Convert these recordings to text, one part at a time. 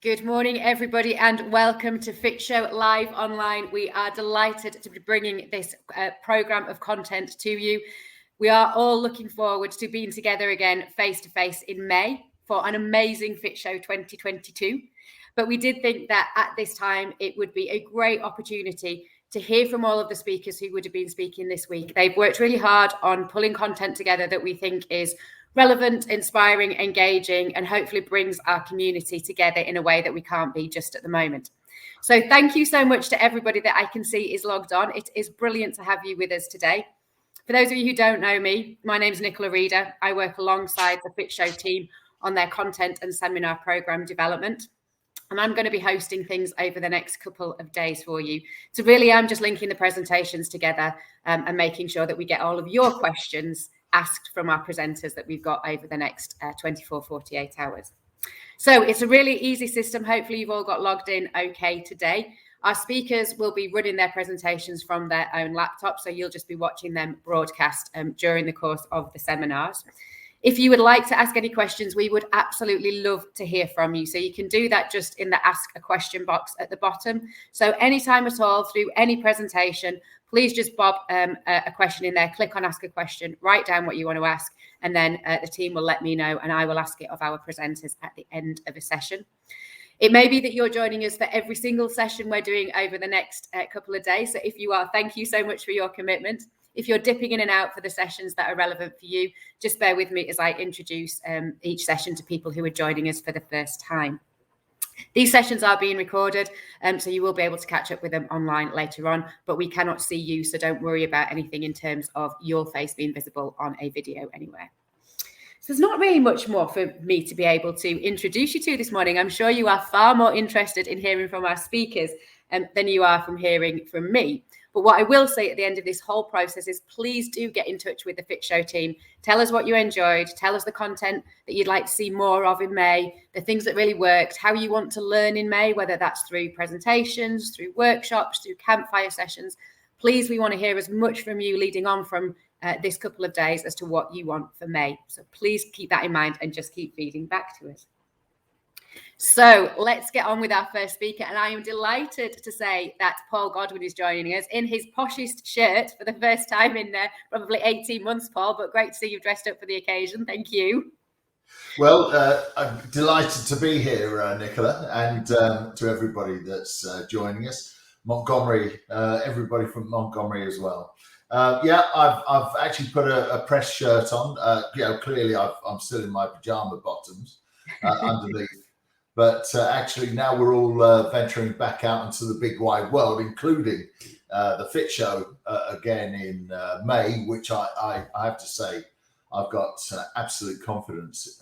Good morning, everybody, and welcome to Fit Show Live Online. We are delighted to be bringing this programme of content to you. We are all looking forward to being together again face-to-face in May for an amazing Fit Show 2022. But we did think that at this time, it would be a great opportunity to hear from all of the speakers who would have been speaking this week. They've worked really hard on pulling content together that we think is relevant, inspiring, engaging, and hopefully brings our community together in a way that we can't be just at the moment. So thank you so much to everybody that I can see is logged on. It is brilliant to have you with us today. For those of you who don't know me, my name's Nicola Reader. I work alongside the Fit Show team on their content and seminar program development. And I'm going to be hosting things over the next couple of days for you. So really, I'm just linking the presentations together and making sure that we get all of your questions asked from our presenters that we've got over the next 48 hours. So it's a really easy system. Hopefully you've all got logged in okay today. Our speakers will be running their presentations from their own laptop, so you'll just be watching them broadcast during the course of the seminars. If you would like to ask any questions, we would absolutely love to hear from you. So you can do that just in the Ask a Question box at the bottom. So anytime at all through any presentation, please just bob a question in there, click on Ask a Question, write down what you want to ask, and then the team will let me know and I will ask it of our presenters at the end of a session. It may be that you're joining us for every single session we're doing over the next couple of days. So if you are, thank you so much for your commitment. If you're dipping in and out for the sessions that are relevant for you, just bear with me as I introduce each session to people who are joining us for the first time. These sessions are being recorded, so you will be able to catch up with them online later on, but we cannot see you, so don't worry about anything in terms of your face being visible on a video anywhere. So there's not really much more for me to be able to introduce you to this morning. I'm sure you are far more interested in hearing from our speakers than you are from hearing from me. But what I will say at the end of this whole process is please do get in touch with the Fit Show team. Tell us what you enjoyed. Tell us the content that you'd like to see more of in May, the things that really worked, how you want to learn in May, whether that's through presentations, through workshops, through campfire sessions. Please, we want to hear as much from you leading on from this couple of days as to what you want for May. So please keep that in mind and just keep feeding back to us. So let's get on with our first speaker. And I am delighted to say that Paul Goodwin is joining us in his poshest shirt for the first time in probably 18 months, Paul, but great to see you've dressed up for the occasion. Thank you. Well, I'm delighted to be here, Nicola, and to everybody that's joining us. Montgomery, everybody from Montgomery as well. I've actually put a press shirt on. Clearly I'm still in my pajama bottoms underneath. But actually now we're all venturing back out into the big wide world, including the Fit Show again in May, which I have to say I've got absolute confidence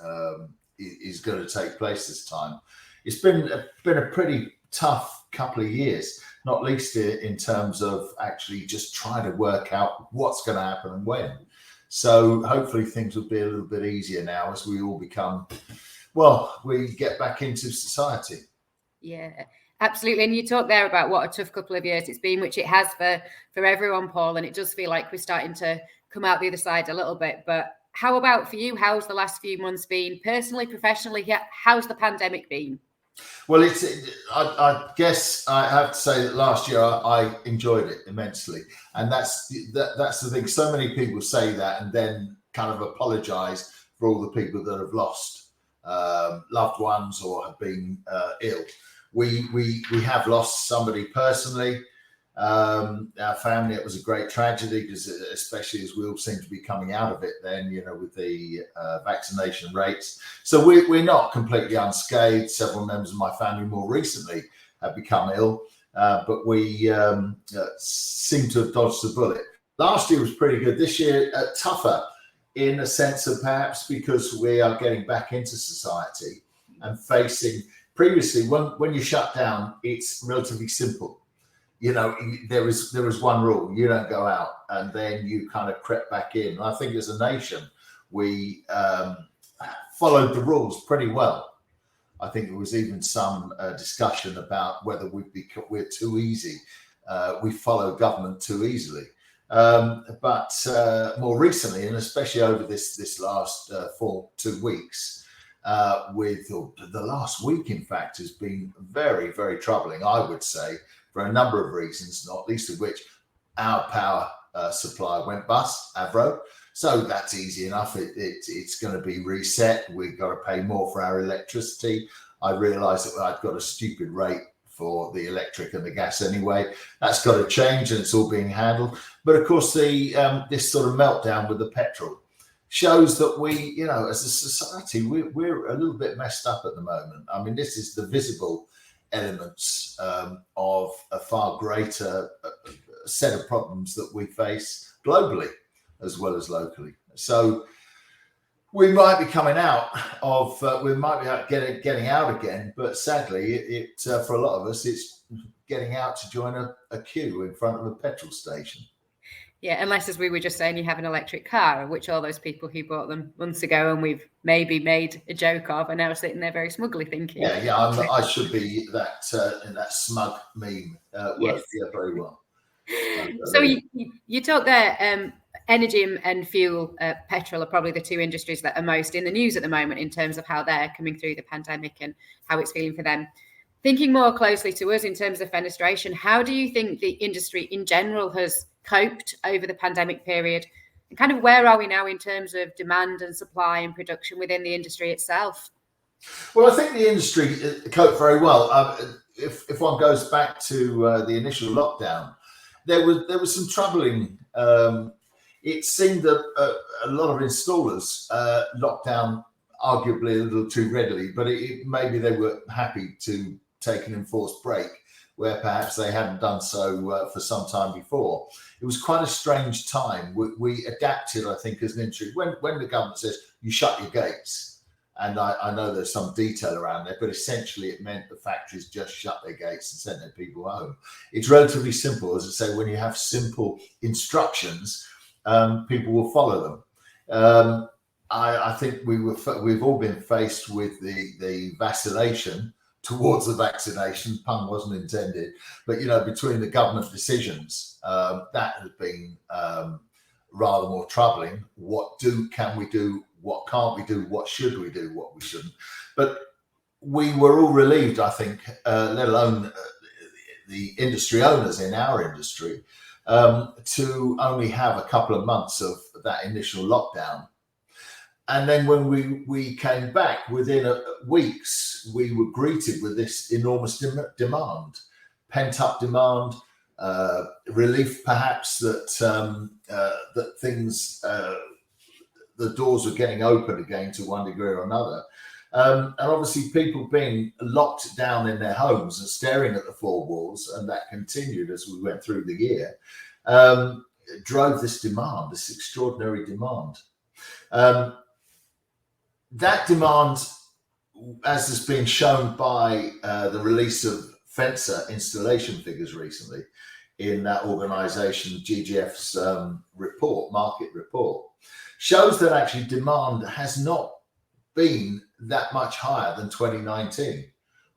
is going to take place this time. It's been a pretty tough couple of years, not least in terms of actually just trying to work out what's going to happen and when. So hopefully things will be a little bit easier now as we all become... well, we get back into society. Yeah, absolutely. And you talk there about what a tough couple of years it's been, which it has for everyone, Paul. And it does feel like we're starting to come out the other side a little bit. But how about for you? How's the last few months been? Personally, professionally, how's the pandemic been? Well, I guess I have to say that last year I enjoyed it immensely. And that's the thing. So many people say that and then kind of apologize for all the people that have lost loved ones or have been ill. We have lost somebody personally. Our family, it was a great tragedy because especially as we all seem to be coming out of it then, with the vaccination rates. So we're not completely unscathed. Several members of my family more recently have become ill, but we seem to have dodged the bullet. Last year was pretty good. This year, tougher. In a sense of perhaps because we are getting back into society and facing previously when you shut down, it's relatively simple. There was one rule: you don't go out, and then you kind of crept back in. And I think as a nation, we followed the rules pretty well. I think there was even some discussion about whether we're too easy. We follow government too easily. But more recently, and especially over this last 2 weeks, with the last week, in fact, has been very, very troubling, I would say, for a number of reasons, not least of which our power supply went bust, Avro. So that's easy enough. It's going to be reset. We've got to pay more for our electricity. I realised that I'd got a stupid rate for the electric and the gas anyway. That's got to change, and it's all being handled. But of course, this sort of meltdown with the petrol shows that we, as a society, we're a little bit messed up at the moment. I mean, this is the visible elements of a far greater set of problems that we face globally as well as locally. So we might be coming out of, we might be getting out again, but sadly, for a lot of us, it's getting out to join a queue in front of a petrol station. Yeah, unless, as we were just saying, you have an electric car, which all those people who bought them months ago and we've maybe made a joke of are now sitting there very smugly thinking. Yeah, I should be that in that smug meme. Works very well. So you talk there, energy and fuel, petrol are probably the two industries that are most in the news at the moment in terms of how they're coming through the pandemic and how it's feeling for them. Thinking more closely to us in terms of fenestration, how do you think the industry in general has coped over the pandemic period? And kind of where are we now in terms of demand and supply and production within the industry itself? Well, I think the industry coped very well. If one goes back to the initial lockdown, there was some troubling. It seemed that a lot of installers locked down arguably a little too readily, but maybe they were happy to take an enforced break where perhaps they hadn't done so for some time before. It was quite a strange time. We adapted, I think, as an industry. When the government says you shut your gates, and I know there's some detail around there, but essentially it meant the factories just shut their gates and sent their people home. It's relatively simple. As I say, when you have simple instructions, people will follow them. I think we've all been faced with the vacillation towards the vaccination. Pun wasn't intended, but between the government decisions, that has been rather more troubling. What can we do? What can't we do? What should we do? What we shouldn't? But we were all relieved, I think, let alone the industry owners in our industry, to only have a couple of months of that initial lockdown. And then when we came back, within weeks, we were greeted with this enormous demand, pent-up demand, relief perhaps that things, the doors were getting open again to one degree or another. And obviously people being locked down in their homes and staring at the four walls, and that continued as we went through the year, drove this demand, this extraordinary demand. That demand, as has been shown by the release of Fencer installation figures recently in that organisation, GGF's market report, shows that actually demand has not been that much higher than 2019.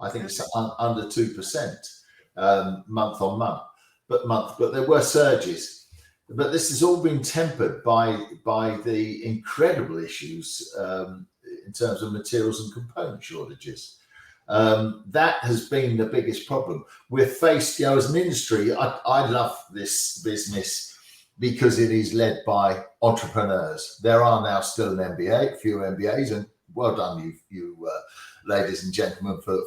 I think it's under 2% month on month, but there were surges. But this has all been tempered by the incredible issues in terms of materials and component shortages. That has been the biggest problem. We're faced, as an industry, I love this business because it is led by entrepreneurs. There are now still a few MBAs, and well done you ladies and gentlemen for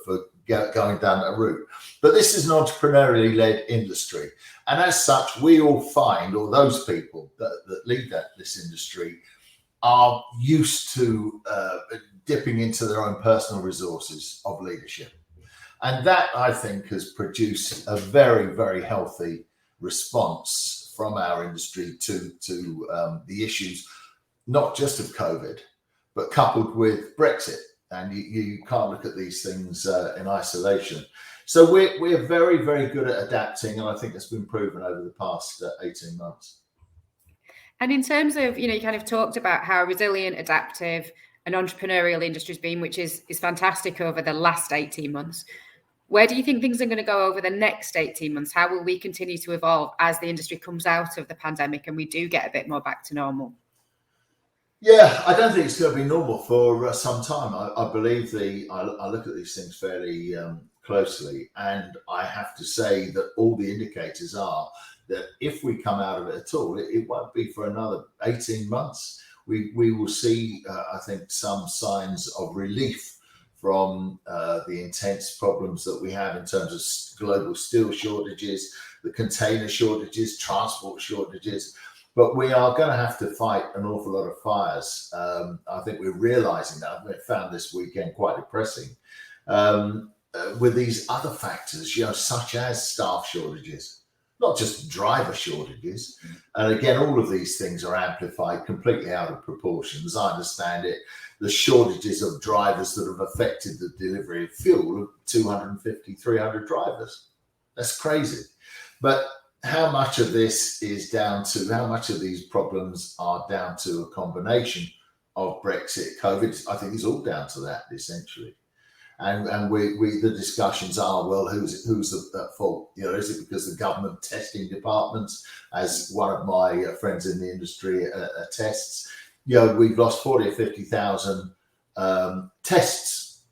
going down that route. But this is an entrepreneurially led industry. And as such, we all find, or those people that lead this industry, are used to dipping into their own personal resources of leadership. And that, I think, has produced a very, very healthy response from our industry to the issues, not just of COVID, but coupled with Brexit. And you can't look at these things in isolation. So we're very, very good at adapting, and I think that's been proven over the past 18 months. And in terms of, you kind of talked about how resilient, adaptive, and entrepreneurial industry's been, which is fantastic over the last 18 months. Where do you think things are going to go over the next 18 months? How will we continue to evolve as the industry comes out of the pandemic and we do get a bit more back to normal? Yeah, I don't think it's going to be normal for some time. I believe I look at these things fairly closely, and I have to say that all the indicators are that if we come out of it at all, it won't be for another 18 months. We will see, I think, some signs of relief from the intense problems that we have in terms of global steel shortages, the container shortages, transport shortages. But we are going to have to fight an awful lot of fires. I think we're realizing that. I found this weekend quite depressing with these other factors, such as staff shortages, not just driver shortages. And again, all of these things are amplified completely out of proportion. As I understand it, the shortages of drivers that have affected the delivery of fuel of 250, 300 drivers. That's crazy. But how much of this is down to, how much of these problems are down to a combination of Brexit, COVID? I think it's all down to that, essentially. And we the discussions are, well, who's at fault? Is it because the government testing departments, as one of my friends in the industry attests, we've lost 40 or 50,000 tests,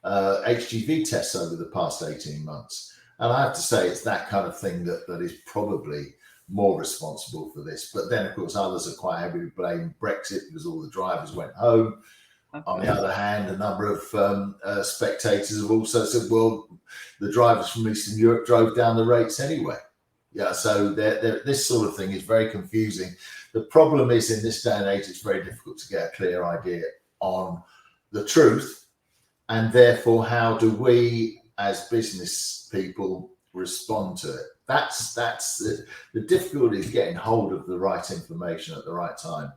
HGV tests over the past 18 months. And I have to say, it's that kind of thing that is probably more responsible for this. But then, of course, others are quite happy to blame Brexit because all the drivers went home. Okay. On the other hand, a number of spectators have also said, well, the drivers from Eastern Europe drove down the rates anyway. Yeah, so this sort of thing is very confusing. The problem is, in this day and age, it's very difficult to get a clear idea on the truth. And therefore, how do we, as business people, respond to it? That's the difficulty, is getting hold of the right information at the right time.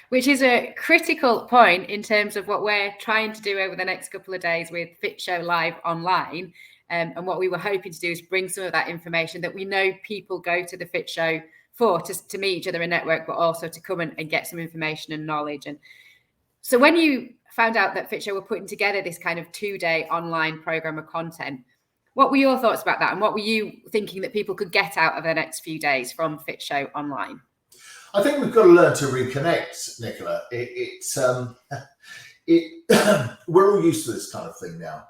Which is a critical point in terms of what we're trying to do over the next couple of days with Fit Show Live online. And what we were hoping to do is bring some of that information that we know people go to the Fit Show for, to meet each other in network, but also to come and get some information and knowledge. And so when you found out that Fit Show were putting together this kind of 2-day online program of content, what were your thoughts about that? And what were you thinking that people could get out of the next few days from Fit Show online? I think we've got to learn to reconnect, Nicola. We're all used to this kind of thing now.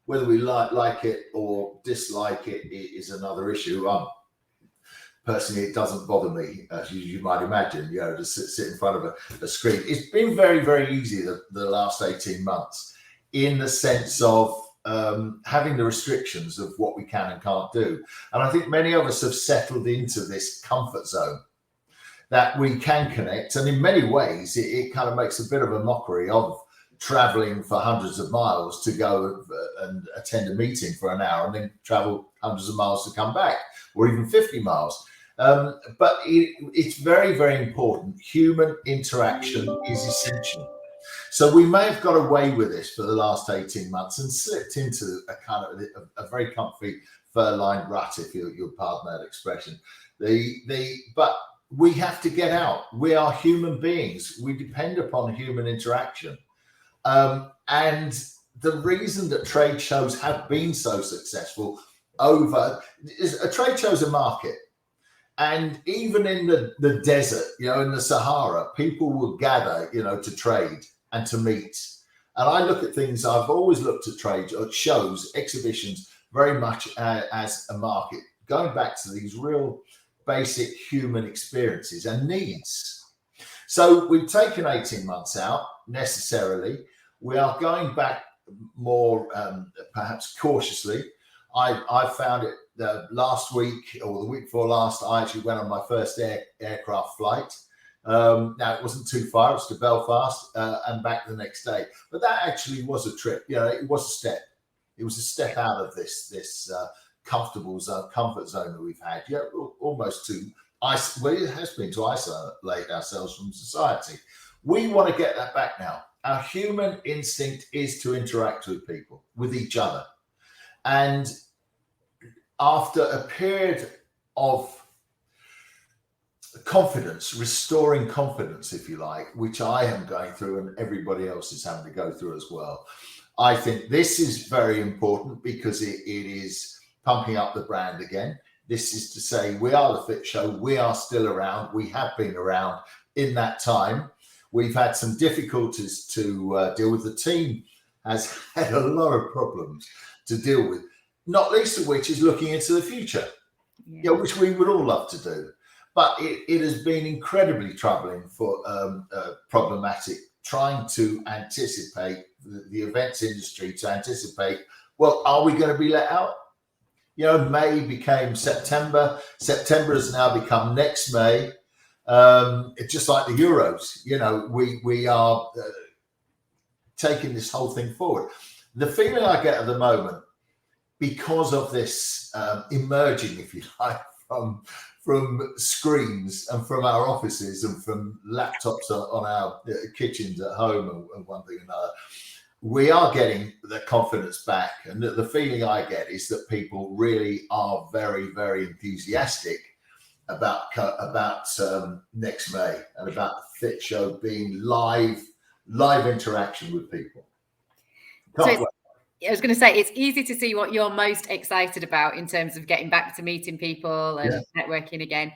Whether we like it or dislike it is another issue. Personally, it doesn't bother me, as you might imagine, to sit in front of a screen. It's been very, very easy the last 18 months in the sense of having the restrictions of what we can and can't do. And I think many of us have settled into this comfort zone that we can connect. And in many ways, it kind of makes a bit of a mockery of traveling for hundreds of miles to go and attend a meeting for an hour and then travel hundreds of miles to come back, or even 50 miles. But it's very, very important. Human interaction is essential. So we may have got away with this for the last 18 months and slipped into a kind of a very comfy fur-lined rut, if you'll pardon that expression. But we have to get out. We are human beings. We depend upon human interaction. And the reason that trade shows have been so successful is a trade show is a market. And even in the desert, in the Sahara, people will gather, to trade and to meet. And I look at things, I've always looked at trade shows, exhibitions, very much as a market, going back to these real basic human experiences and needs. So we've taken 18 months out necessarily. We are going back more, perhaps cautiously. I found it last week or the week before last. I actually went on my first aircraft flight. Now it wasn't too far; it was to Belfast and back the next day. But that actually was a trip. It was a step. It was a step out of this comfortable zone, comfort zone that we've had. Almost to it has been to isolate ourselves from society. We want to get that back now. Our human instinct is to interact with people, with each other. And after a period of confidence, restoring confidence, if you like, which I am going through and everybody else is having to go through as well, I think this is very important because it is pumping up the brand again. This is to say we are the Fit Show. We are still around. We have been around in that time. We've had some difficulties to deal with. The team has had a lot of problems to deal with, not least of which is looking into the future, which we would all love to do. But it has been incredibly troubling for problematic trying to anticipate the events industry, to anticipate, well, are we going to be let out? May became September. September has now become next May. It's just like the Euros. We are taking this whole thing forward. The feeling I get at the moment, because of this emerging, if you like, from screens and from our offices and from laptops on our kitchens at home and one thing or another, we are getting the confidence back. And the feeling I get is that people really are very, very enthusiastic about next May and about the Fit Show being live interaction with people. I was going to say, it's easy to see what you're most excited about in terms of getting back to meeting people and networking again.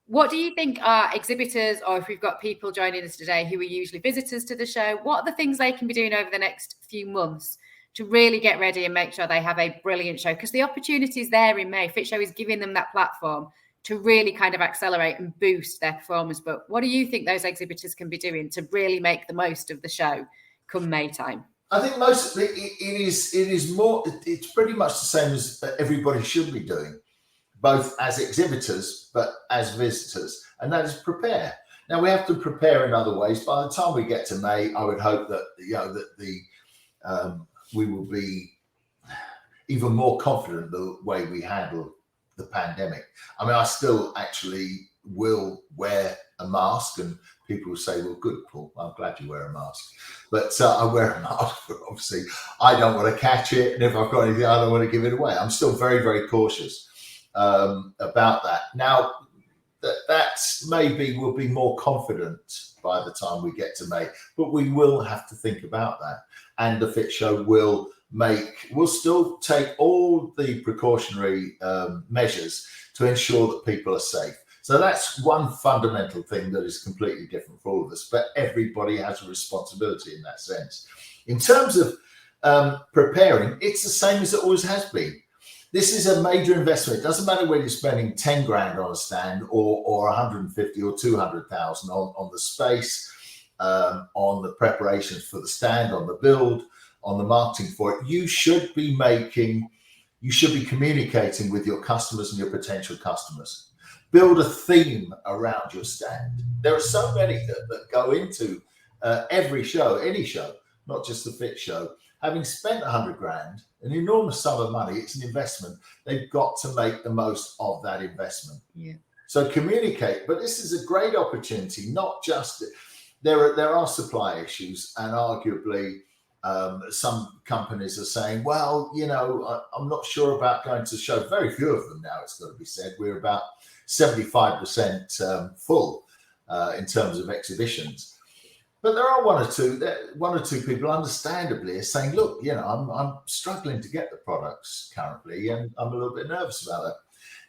What do you think are exhibitors, or if we've got people joining us today who are usually visitors to the show, what are the things they can be doing over the next few months to really get ready and make sure they have a brilliant show? Because the opportunity is there in May. Fit Show is giving them that platform to really kind of accelerate and boost their performance. But what do you think those exhibitors can be doing to really make the most of the show come May time? I think mostly it's pretty much the same as everybody should be doing, both as exhibitors but as visitors, and that is prepare. Now we have to prepare in other ways. By the time we get to May, I would hope that we will be even more confident the way we handle the pandemic. I mean, I still actually will wear a mask, and people will say, well, good, Paul, I'm glad you wear a mask. But I wear a mask, but obviously I don't want to catch it. And if I've got anything, I don't want to give it away. I'm still very, very cautious about that. Now, that maybe we'll be more confident by the time we get to May, but we will have to think about that. And the Fit Show will still take all the precautionary measures to ensure that people are safe. So that's one fundamental thing that is completely different for all of us, but everybody has a responsibility in that sense. In terms of preparing, it's the same as it always has been. This is a major investment. It doesn't matter whether you're spending 10 grand on a stand or 150 or 200,000 on the space, on the preparations for the stand, on the build, on the marketing for it. You should be communicating with your customers and your potential customers. Build a theme around your stand. There are so many that go into every show, any show, not just the Fit Show. Having spent 100 grand, an enormous sum of money, it's an investment. They've got to make the most of that investment. Yeah. So communicate, but this is a great opportunity. Not just there are supply issues, and arguably some companies are saying, well, I'm not sure about going to the show. Very few of them now, it's got to be said. We're about 75% full in terms of exhibitions. But there are one or two people understandably are saying, look, I'm struggling to get the products currently, and I'm a little bit nervous about that.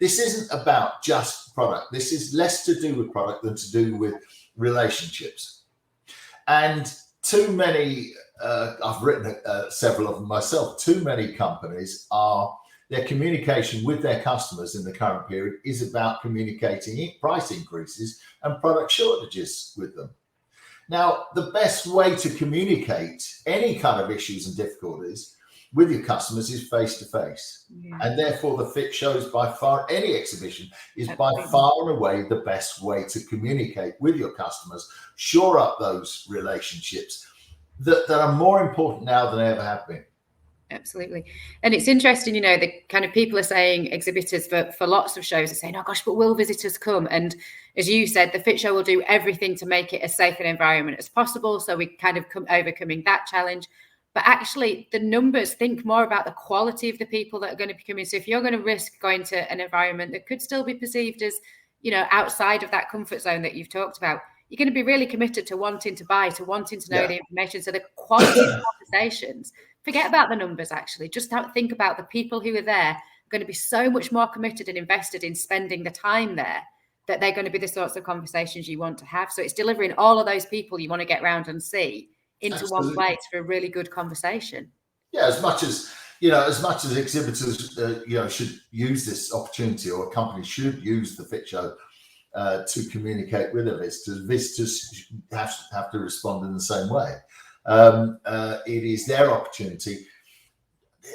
This isn't about just product. This is less to do with product than to do with relationships. And too many, I've written several of them myself, too many companies their communication with their customers in the current period is about communicating price increases and product shortages with them. Now, the best way to communicate any kind of issues and difficulties with your customers is face-to-face. Yeah. And therefore, the Fit Shows by far, any exhibition is by far and away the best way to communicate with your customers, shore up those relationships that are more important now than they ever have been. Absolutely. And it's interesting, the kind of people are saying, exhibitors for lots of shows are saying, oh gosh, but will visitors come? And as you said, the Fit Show will do everything to make it as safe an environment as possible. So we kind of overcoming that challenge. But actually the numbers, think more about the quality of the people that are going to be coming. So if you're going to risk going to an environment that could still be perceived as, outside of that comfort zone that you've talked about, you're going to be really committed to wanting to buy, to wanting to know the information. So the quality of conversations, forget about the numbers, actually. Just think about the people who are there are going to be so much more committed and invested in spending the time there that they're going to be the sorts of conversations you want to have. So it's delivering all of those people you want to get round and see into one place for a really good conversation. Yeah, as much as exhibitors, should use this opportunity, or a company should use the Fit Show to communicate with their visitors. Visitors have to respond in the same way. It is their opportunity,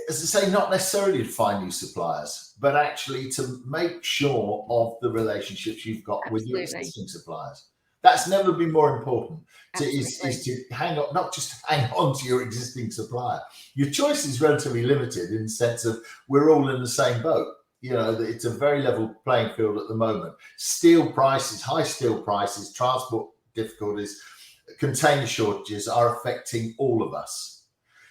as I say, not necessarily to find new suppliers, but actually to make sure of the relationships you've got with your existing suppliers. That's never been more important. Is to hang on, not just hang on to your existing supplier. Your choice is relatively limited in the sense of we're all in the same boat. It's a very level playing field at the moment. Steel prices, high steel prices, transport difficulties, container shortages are affecting all of us.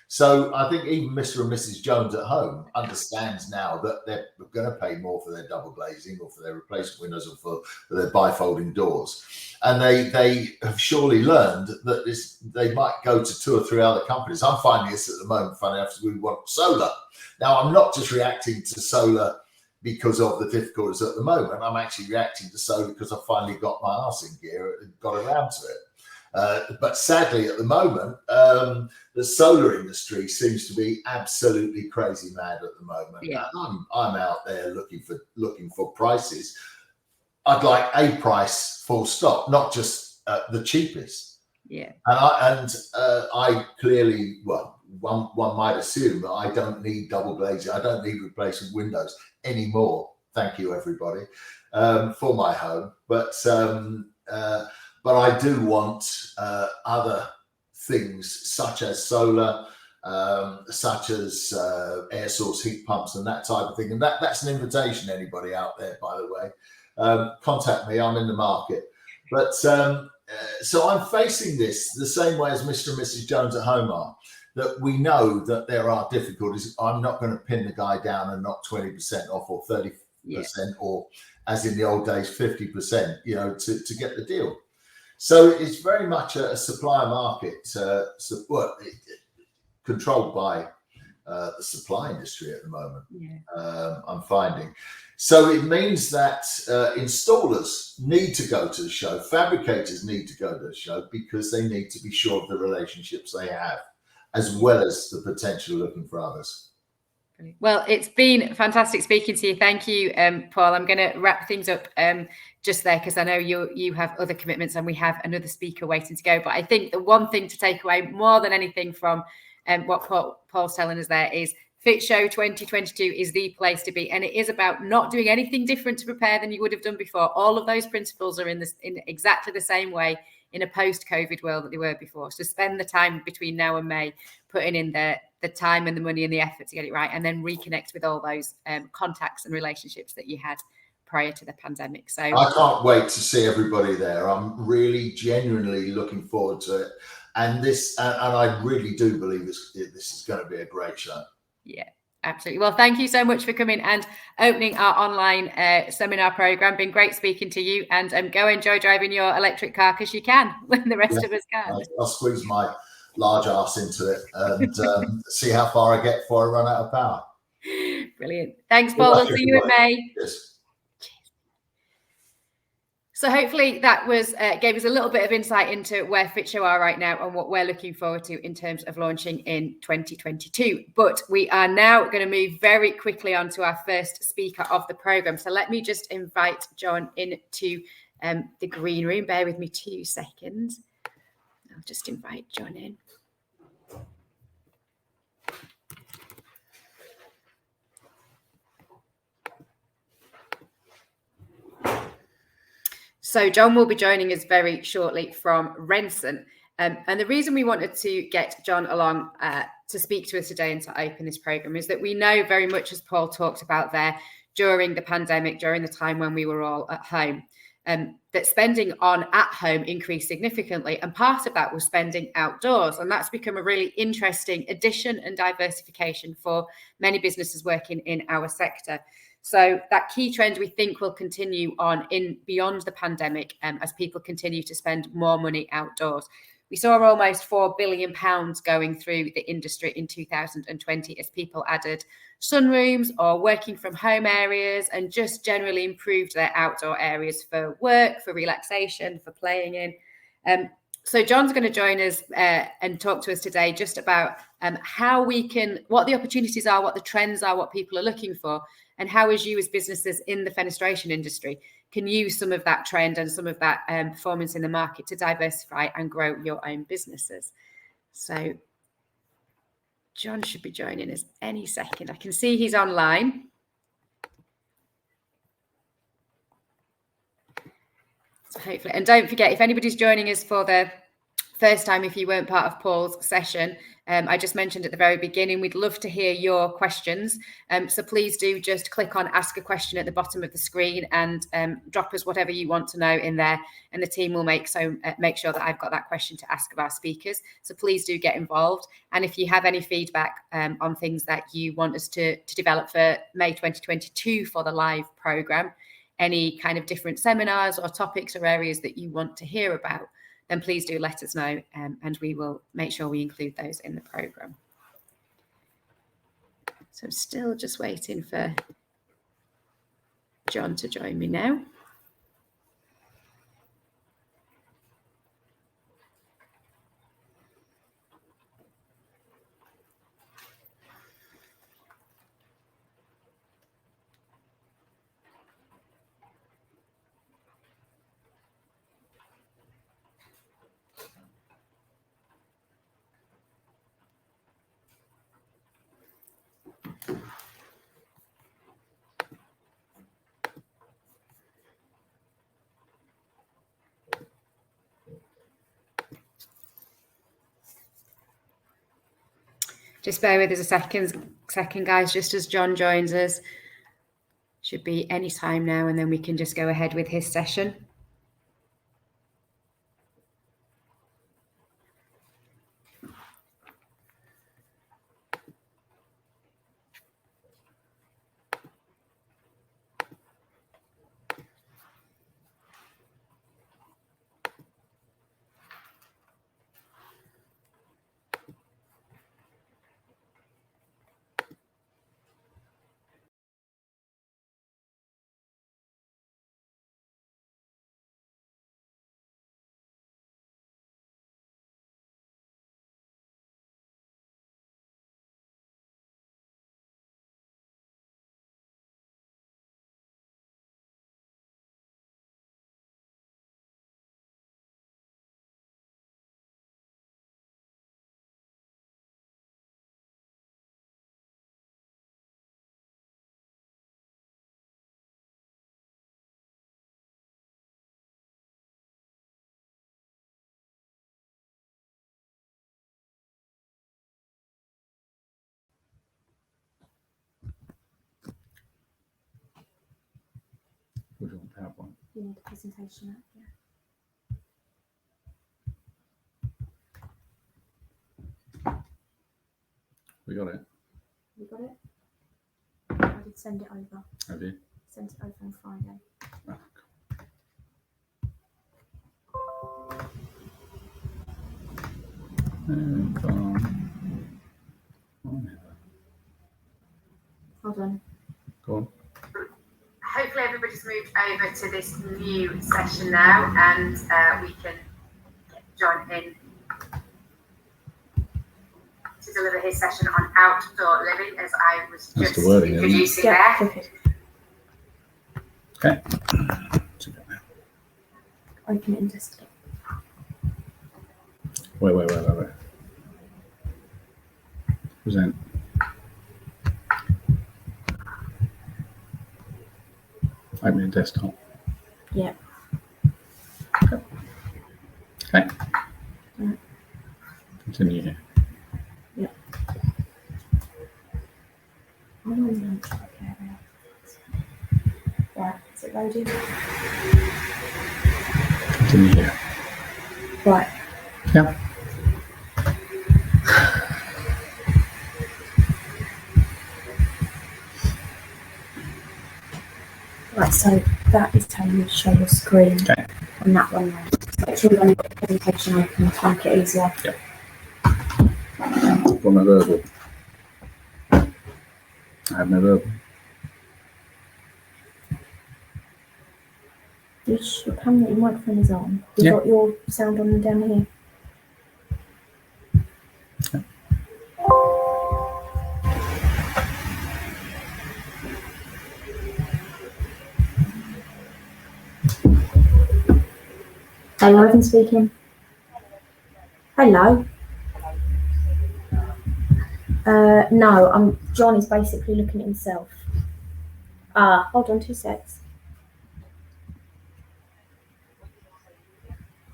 So I think even Mr. and Mrs. Jones at home understands now that they're going to pay more for their double glazing, or for their replacement windows, or for their bifolding doors. And they have surely learned that they might go to 2 or 3 other companies. I'm finding this at the moment, funny enough, we want solar. Now, I'm not just reacting to solar because of the difficulties at the moment. I'm actually reacting to solar because I finally got my arse in gear and got around to it. But sadly, at the moment, the solar industry seems to be absolutely crazy mad at the moment. Yeah. I'm out there looking for prices. I'd like a price, full stop, not just the cheapest. Yeah. And I clearly, one might assume that I don't need double glazing. I don't need replacement windows anymore. Thank you, everybody, for my home. But I do want other things such as solar, such as air source heat pumps and that type of thing. And that's an invitation, anybody out there, by the way. Contact me, I'm in the market. But so I'm facing this the same way as Mr. and Mrs. Jones at home are, that we know that there are difficulties. I'm not going to pin the guy down and knock 20% off, or 30%, or as in the old days, 50%, to get the deal. So it's very much a supplier market, controlled by the supply industry at the moment. Yeah. I'm finding. So it means that installers need to go to the show, fabricators need to go to the show, because they need to be sure of the relationships they have, as well as the potential looking for others. Well, it's been fantastic speaking to you. Thank you, Paul. I'm going to wrap things up just there, because I know you have other commitments and we have another speaker waiting to go. But I think the one thing to take away more than anything from what Paul's telling us there is Fit Show 2022 is the place to be, and it is about not doing anything different to prepare than you would have done before. All of those principles are in exactly the same way in a post-COVID world that they were before. So spend the time between now and May putting in the time and the money and the effort to get it right, and then reconnect with all those contacts and relationships that you had prior to the pandemic. So I can't wait to see everybody there. I'm really genuinely looking forward to it, and I really do believe this is going to be a great show. Yeah, absolutely. Well, thank you so much for coming and opening our online seminar program. Been great speaking to you, and go enjoy driving your electric car, because you can when the rest of us can't. I'll squeeze my large arse into it and see how far I get before I run out of power. Brilliant. Thanks, Paul. We'll see you in May. Yes. So hopefully that gave us a little bit of insight into where Fit Show are right now and what we're looking forward to in terms of launching in 2022. But we are now going to move very quickly on to our first speaker of the programme. So let me just invite John into the green room. Bear with me 2 seconds. I'll just invite John in. So John will be joining us very shortly from Renson. And the reason we wanted to get John along to speak to us today and to open this programme is that we know very much, as Paul talked about there, during the pandemic, during the time when we were all at home, that spending on at home increased significantly. And part of that was spending outdoors. And that's become a really interesting addition and diversification for many businesses working in our sector. So that key trend we think will continue on in beyond the pandemic as people continue to spend more money outdoors. We saw almost £4 billion going through the industry in 2020 as people added sunrooms or working from home areas and just generally improved their outdoor areas for work, for relaxation, for playing in. So John's going to join us and talk to us today just about what the opportunities are, what the trends are, what people are looking for, and how as businesses in the fenestration industry can use some of that trend and some of that performance in the market to diversify and grow your own businesses. So John should be joining us any second. I can see he's online. So hopefully, and don't forget, if anybody's joining us for the first time, if you weren't part of Paul's session, I just mentioned at the very beginning, we'd love to hear your questions. So please do just click on ask a question at the bottom of the screen and drop us whatever you want to know in there. And the team will make sure that I've got that question to ask of our speakers. So please do get involved. And if you have any feedback on things that you want us to develop for May 2022 for the live programme, any kind of different seminars or topics or areas that you want to hear about, then please do let us know and we will make sure we include those in the programme. So I'm still just waiting for John to join me now. Just bear with us a second, guys, just as John joins us. Should be any time now, and then we can just go ahead with his session. PowerPoint. Yeah, the presentation app, yeah. We got it. You got it? I did send it over. Have you? Sent it over on Friday. Oh, Hold on. Go on. Hopefully everybody's moved over to this new session now and we can join in to deliver his session on outdoor living, as I was just introducing there. Okay. Open it and test it. Wait. Present. Open your desktop. Yeah. Okay. Continue here. Yeah. I'm on the lunch area. Right, is it loading? Continue here. Right. Yeah. Right, so that is how you show your screen Okay. on that one now. So it's all on presentation, I can make it easier. Got my verbal. I have no verbal. Your camera, your microphone is on. You've Yeah. got your sound on down here. Hello, Evan speaking. Hello. No, John is basically looking at himself. Hold on 2 secs.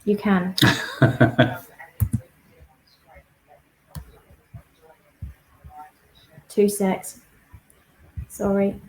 You can. 2 secs. Sorry.